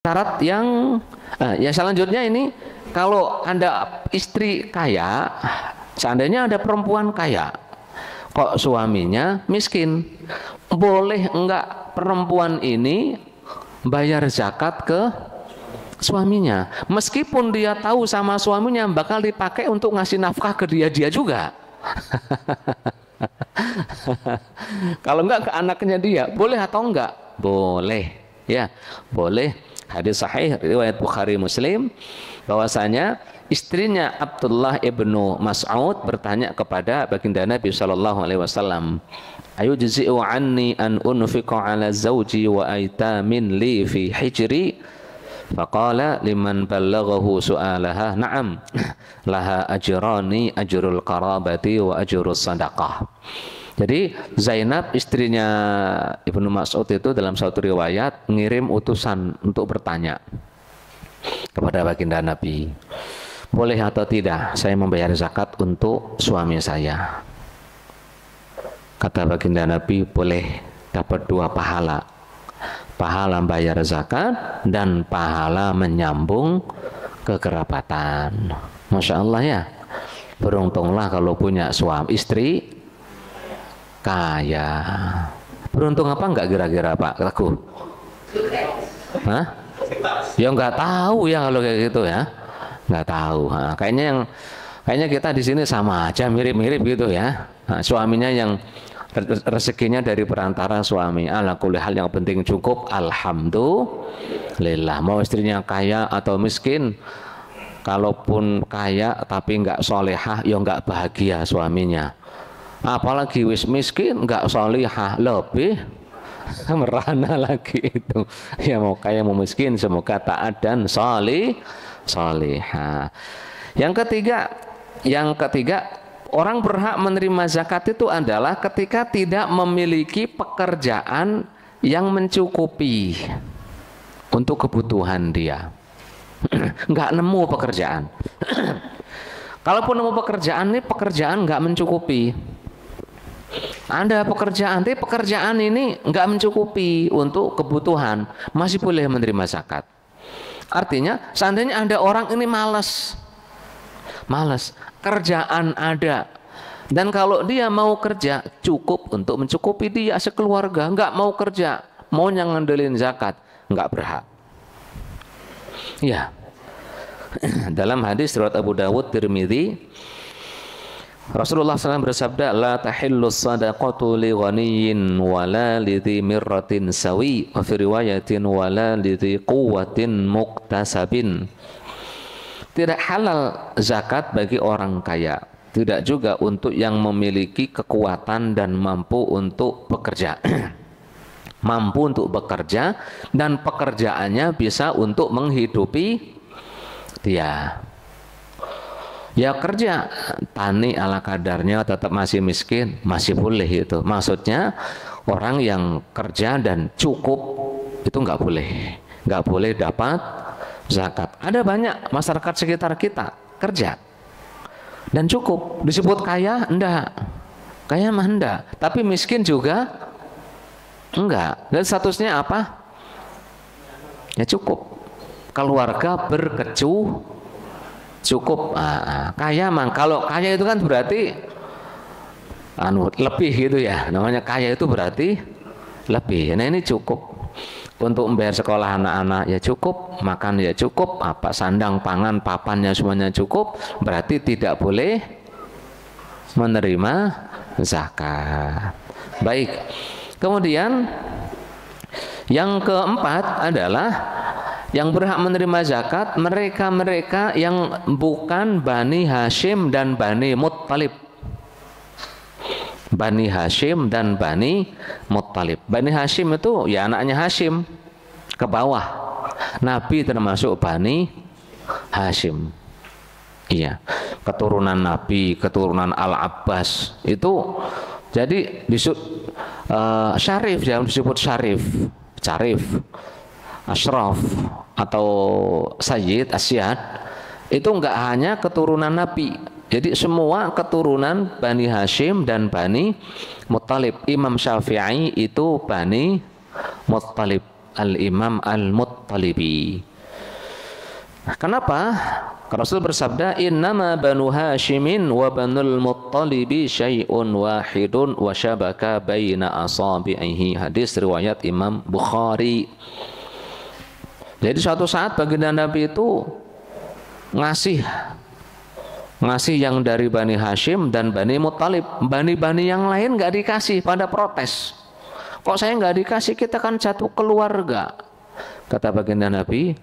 syarat yang ya selanjutnya ini, kalau Anda istri kaya, seandainya ada perempuan kaya kok suaminya miskin, boleh enggak perempuan ini bayar zakat ke suaminya, meskipun dia tahu sama suaminya bakal dipakai untuk ngasih nafkah ke dia juga. Kalau enggak ke anaknya dia, boleh atau enggak? Boleh, ya, boleh. Hadis sahih riwayat Bukhari Muslim bahwasanya istrinya Abdullah ibnu Mas'ud bertanya kepada baginda Nabi Shallallahu Alaihi Wasallam, ayujzi'u anni an unfiqa ala zawji wa aitamin li fi hijri? Faqala liman ballaghahu su'alaha na'am laha ajrani, ajrul qarabati wa ajrus sadaqah. Jadi Zainab istrinya Ibnu Mas'ud itu dalam suatu riwayat ngirim utusan untuk bertanya kepada baginda Nabi, boleh atau tidak saya membayar zakat untuk suami saya? Kata baginda Nabi, boleh, dapat 2 pahala. Pahala bayar zakat dan pahala menyambung kekerabatan. Masya Allah ya, beruntunglah kalau punya suami istri kaya. Beruntung apa enggak kira-kira Pak Teguh? Hah? Ya enggak tahu ya kalau kayak gitu ya. Enggak tahu. Nah, kayaknya kita di sini sama aja, mirip-mirip gitu ya. Nah, suaminya yang rezekinya dari perantara suami. Ala kulli hal yang penting cukup, alhamdulillah. Mau istrinya kaya atau miskin, kalaupun kaya tapi enggak solehah, ya enggak bahagia suaminya. Apalagi wis miskin enggak solehah, lebih merana lagi itu. Ya mau kaya mau miskin semoga taat dan solehah. Yang ketiga, orang berhak menerima zakat itu adalah ketika tidak memiliki pekerjaan yang mencukupi untuk kebutuhan dia. Enggak nemu pekerjaan. Kalaupun nemu pekerjaan, ini pekerjaan enggak mencukupi. Anda pekerjaan ini enggak mencukupi untuk kebutuhan, masih boleh menerima zakat. Artinya seandainya Anda orang ini malas, kerjaan ada, dan kalau dia mau kerja cukup untuk mencukupi dia sekeluarga, enggak mau kerja, mau ngandelin zakat, enggak berhak. Ya. Dalam hadis riwayat Abu Dawud, Tirmidzi, Rasulullah SAW bersabda, la tahillu sadaqatu li ghaniyyin wala lidhi mirratin sawi, wa fi riwayatin wala lidhi quwwatin muktasabin. Tidak halal zakat bagi orang kaya, tidak juga untuk yang memiliki kekuatan dan mampu untuk bekerja. Mampu untuk bekerja dan pekerjaannya bisa untuk menghidupi dia. Ya kerja tani ala kadarnya tetap masih miskin, masih boleh itu. Maksudnya orang yang kerja dan cukup itu nggak boleh dapat zakat. Ada banyak masyarakat sekitar kita kerja dan cukup, disebut kaya enggak, kaya mah enggak, tapi miskin juga enggak. Dan statusnya apa? Ya cukup, keluarga cukup. Kaya mah, kalau kaya itu kan berarti lebih gitu ya, namanya kaya itu berarti lebih. Nah ini cukup untuk membayar sekolah anak-anak ya cukup, makan ya cukup, apa sandang pangan papannya semuanya cukup, berarti tidak boleh menerima zakat. Baik, kemudian yang keempat adalah yang berhak menerima zakat mereka-mereka yang bukan Bani Hashim dan Bani Muttalib. Bani Hashim dan Bani Muttalib. Bani Hashim itu ya anaknya Hashim ke bawah. Nabi termasuk Bani Hashim. Iya, keturunan Nabi, keturunan Al-Abbas itu jadi syarif, jangan disebut syarif, ashraf atau sayyid, asyad, itu enggak hanya keturunan Nabi. Jadi semua keturunan Bani Hashim dan Bani Muttalib. Imam Syafi'i itu Bani Muttalib. Al-Imam Al-Muttalibi. Nah, kenapa? Rasul bersabda, innama banu Hashimin wa banul Muttalibi syai'un wahidun wa syabaka baina asabi'ihi. Hadis riwayat Imam Bukhari. Jadi suatu saat baginda Nabi itu ngasih yang dari Bani Hashim dan Bani Muttalib. Bani-bani yang lain nggak dikasih, pada protes. Kok saya nggak dikasih, kita kan satu keluarga. Kata baginda Nabi,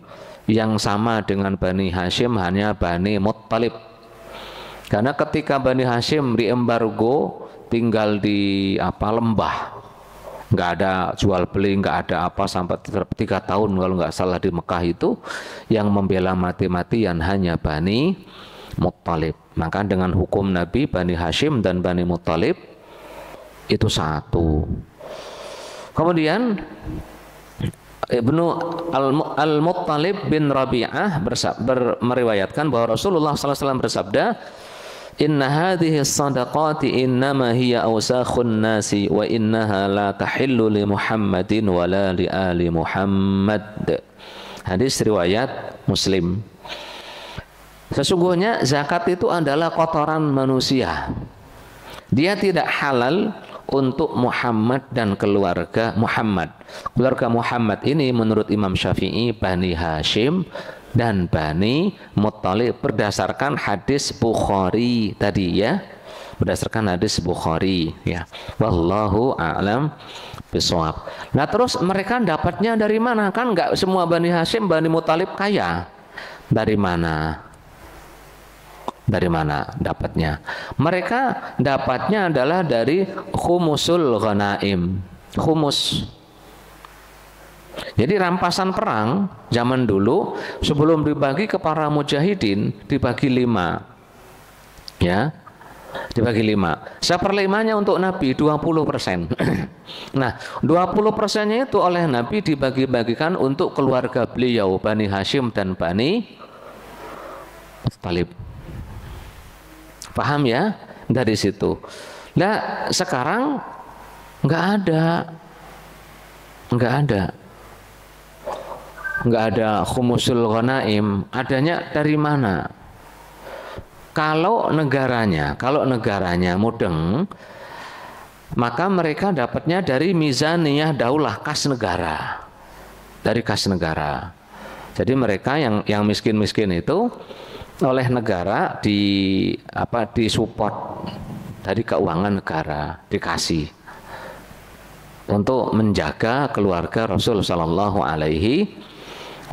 yang sama dengan Bani Hashim hanya Bani Muttalib. Karena ketika Bani Hashim diembargo, tinggal di lembah, nggak ada jual beli, nggak ada apa sampai 3 tahun kalau nggak salah di Mekah itu, yang membela mati-matian hanya Bani Muttalib. Maka dengan hukum Nabi, Bani Hashim dan Bani Muttalib itu satu. Kemudian Ibnu Al-Muttalib bin Rabi'ah meriwayatkan bahwa Rasulullah SAW bersabda, inna hadhihi sadaqati innama hiya awsakhun nasi wa innaha la tahillu li Muhammadin wa la li ali Muhammad. Hadis riwayat Muslim. Sesungguhnya zakat itu adalah kotoran manusia. Dia tidak halal untuk Muhammad dan keluarga Muhammad. Keluarga Muhammad ini menurut Imam Syafi'i Bani Hashim dan Bani Muttalib berdasarkan hadis Bukhari tadi ya. Berdasarkan hadis Bukhari ya. Wallahu a'lam bishawab. Nah, terus mereka dapatnya dari mana? Kan enggak semua Bani Hashim, Bani Muttalib kaya. Dari mana? Dari mana dapatnya? Mereka dapatnya adalah dari khumusul ghanaim. Khumus. Jadi rampasan perang zaman dulu sebelum dibagi ke para mujahidin dibagi 5. Ya. Dibagi 5. 1/5-nya untuk Nabi 20%. Nah, 20%-nya itu oleh Nabi dibagi-bagikan untuk keluarga beliau Bani Hashim dan Bani Muttalib. Paham ya? Dari situ. Nah, sekarang nggak ada khumusul ghanaim. Adanya dari mana? Kalau negaranya mudeng, maka mereka dapatnya dari mizaniyah daulah, kas negara. Dari kas negara. Jadi mereka yang miskin-miskin itu oleh negara disupport dari keuangan negara, dikasih untuk menjaga keluarga Rasul Shallallahu Alaihi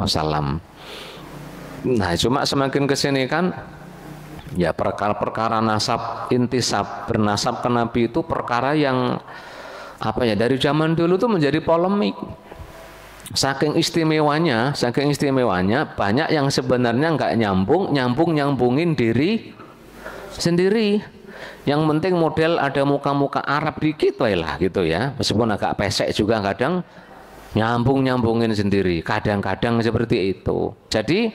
Wasallam. Nah, cuma semakin kesini kan ya perkara-perkara nasab intisab bernasab ke Nabi itu perkara yang dari zaman dulu tuh menjadi polemik. Saking istimewanya banyak yang sebenarnya nggak nyambungin diri sendiri. Yang penting model ada muka-muka Arab dikit lah gitu ya, meskipun agak pesek juga kadang nyambungin sendiri, kadang-kadang seperti itu. Jadi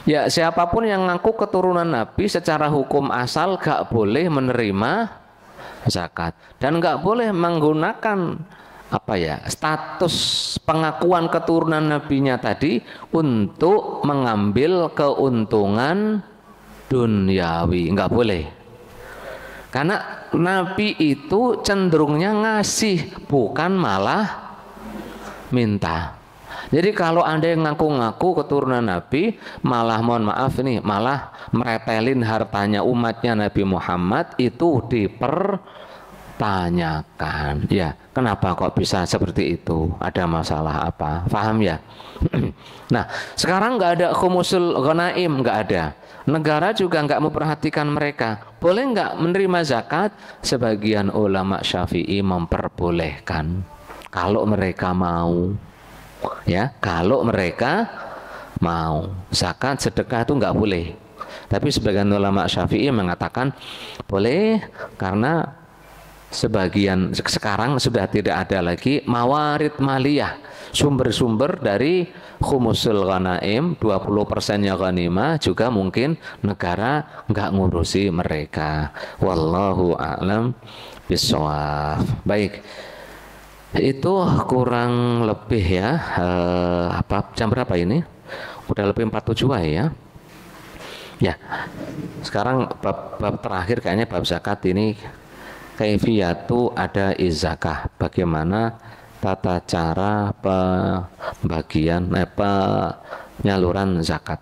ya siapapun yang ngaku keturunan Nabi secara hukum asal gak boleh menerima zakat dan gak boleh menggunakan status pengakuan keturunan nabinya tadi untuk mengambil keuntungan duniawi, nggak boleh. Karena Nabi itu cenderungnya ngasih, bukan malah minta. Jadi kalau Anda yang ngaku-ngaku keturunan Nabi, malah mohon maaf ini, malah meretelin hartanya umatnya Nabi Muhammad, itu dipertanyakan. Ya, kenapa kok bisa seperti itu? Ada masalah apa? Paham ya? Nah, sekarang nggak ada khumusul ghanaim, nggak ada. Negara juga nggak memperhatikan mereka. Boleh nggak menerima zakat? Sebagian ulama Syafi'i memperbolehkan kalau mereka mau. Ya, kalau mereka mau. Zakat sedekah itu nggak boleh. Tapi sebagian ulama Syafi'i mengatakan boleh karena sebagian sekarang sudah tidak ada lagi mawarid maliyah, sumber-sumber dari khumusul ghanaim, 20%-nya ghanimah juga mungkin negara nggak ngurusi mereka. Wallahu a'lam bishawab. Baik. Itu kurang lebih ya, apa jam berapa ini? Udah lebih 47 ya. Ya, sekarang bab terakhir kayaknya bab zakat ini, kaifiyatu ada izakah, bagaimana tata cara pembagian penyaluran zakat.